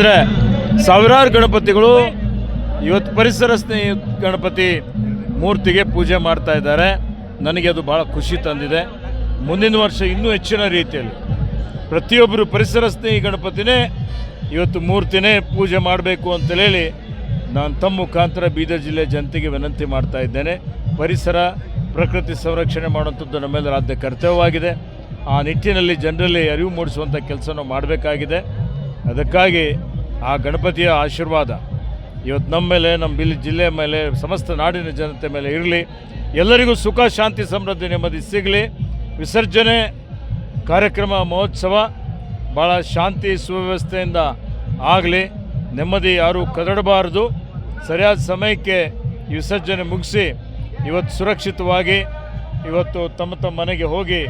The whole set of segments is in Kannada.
ಆದರೆ ಸಾವಿರಾರು ಗಣಪತಿಗಳು ಇವತ್ತು ಪರಿಸರ ಸ್ನೇಹಿ ಗಣಪತಿ ಮೂರ್ತಿಗೆ ಪೂಜೆ ಮಾಡ್ತಾ ಇದ್ದಾರೆ. ನನಗೆ ಅದು ಭಾಳ ಖುಷಿ ತಂದಿದೆ. ಮುಂದಿನ ವರ್ಷ ಇನ್ನೂ ಹೆಚ್ಚಿನ ರೀತಿಯಲ್ಲಿ ಪ್ರತಿಯೊಬ್ಬರು ಪರಿಸರ ಸ್ನೇಹಿ ಗಣಪತಿನೇ ಇವತ್ತು ಮೂರ್ತಿನೇ ಪೂಜೆ ಮಾಡಬೇಕು ಅಂತೇಳಿ ನಾನು ತಮ್ಮ ಮುಖಾಂತರ ಬೀದರ್ ಜಿಲ್ಲೆ ಜನತೆಗೆ ವಿನಂತಿ ಮಾಡ್ತಾ ಇದ್ದೇನೆ. ಪರಿಸರ ಪ್ರಕೃತಿ ಸಂರಕ್ಷಣೆ ಮಾಡುವಂಥದ್ದು ನಮ್ಮೆಲ್ಲರ ಆದ್ಯ ಕರ್ತವ್ಯವಾಗಿದೆ. ಆ ನಿಟ್ಟಿನಲ್ಲಿ ಜನರಲ್ಲಿ ಅರಿವು ಮೂಡಿಸುವಂಥ ಕೆಲಸವನ್ನು ಮಾಡಬೇಕಾಗಿದೆ. ಅದಕ್ಕಾಗಿ ಆ ಗಣಪತಿಯ ಆಶೀರ್ವಾದ ಇವತ್ತು ನಮ್ಮ ಮೇಲೆ, ನಮ್ಮ ಜಿಲ್ಲೆಯ ಮೇಲೆ, ಸಮಸ್ತ ನಾಡಿನ ಜನತೆ ಮೇಲೆ ಇರಲಿ. ಎಲ್ಲರಿಗೂ ಸುಖ, ಶಾಂತಿ, ಸಮೃದ್ಧಿ, ನೆಮ್ಮದಿ ಸಿಗಲಿ. ವಿಸರ್ಜನೆ ಕಾರ್ಯಕ್ರಮ ಮಹೋತ್ಸವ ಭಾಳ ಶಾಂತಿ ಸುವ್ಯವಸ್ಥೆಯಿಂದ ಆಗಲಿ. ನೆಮ್ಮದಿ ಯಾರೂ ಕದಡಬಾರದು. ಸರಿಯಾದ ಸಮಯಕ್ಕೆ ಈ ವಿಸರ್ಜನೆ ಮುಗಿಸಿ ಇವತ್ತು ಸುರಕ್ಷಿತವಾಗಿ ಇವತ್ತು ತಮ್ಮ ತಮ್ಮ ಮನೆಗೆ ಹೋಗಿ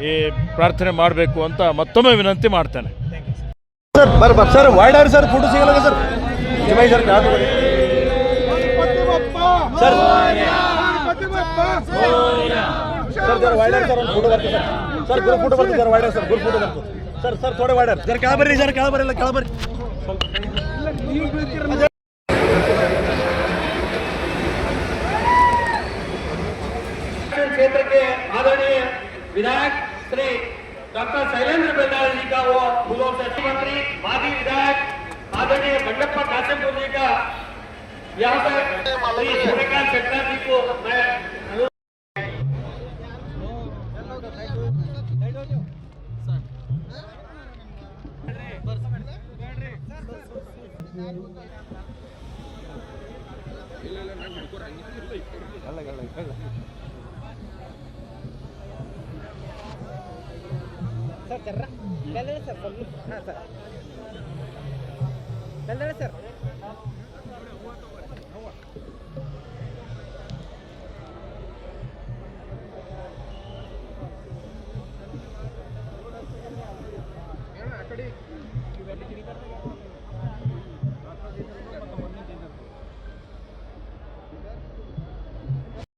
ಈ ಪ್ರಾರ್ಥನೆ ಮಾಡಬೇಕು ಅಂತ ಮತ್ತೊಮ್ಮೆ ವಿನಂತಿ ಮಾಡ್ತೇನೆ. ಸರ್ ವಾಯ್ಡರ್ ಸರ್ ಫೋಟೋ ಸಿಗಲ್ಲ ಸರ್. ಸರ್ ಸರ್ ಸರ್ ವಾಯ್ಡರ್ ಸರ್ ಒಂದು ಫೋಟೋ ಬರ್ತದೆ ಸರ್. ಗುರು ಫೋಟೋ ಬರ್ತದೆ ಸರ್. ವಾಯ್ಡರ್ ಸರ್ ಗುರು ಫೋಟೋ ಬರ್ತದೆ ಸರ್. ಸರ್ ಥೋಡೆ ವಾಯ್ಡರ್ ಸರ್ ಕೆಳ ಬರ್ರಿ ಸರ್. ಕೆಳ ಬರಿಲ್ಲ, ಕೆಳ ಬರ್ರಿ. क्षेत्र के आदरणीय विधायक श्री डॉक्टर शैलेंद्र बेताल जी का वो फूलों से मंत्री, माजी विधायक आदरणीय मंडप्पा कासिमपुर जी का यहाँ पर श्री सूर्यकांत शेट्टी जी को मैं सर चल रहा सर। हाँ सर चल रहा सर।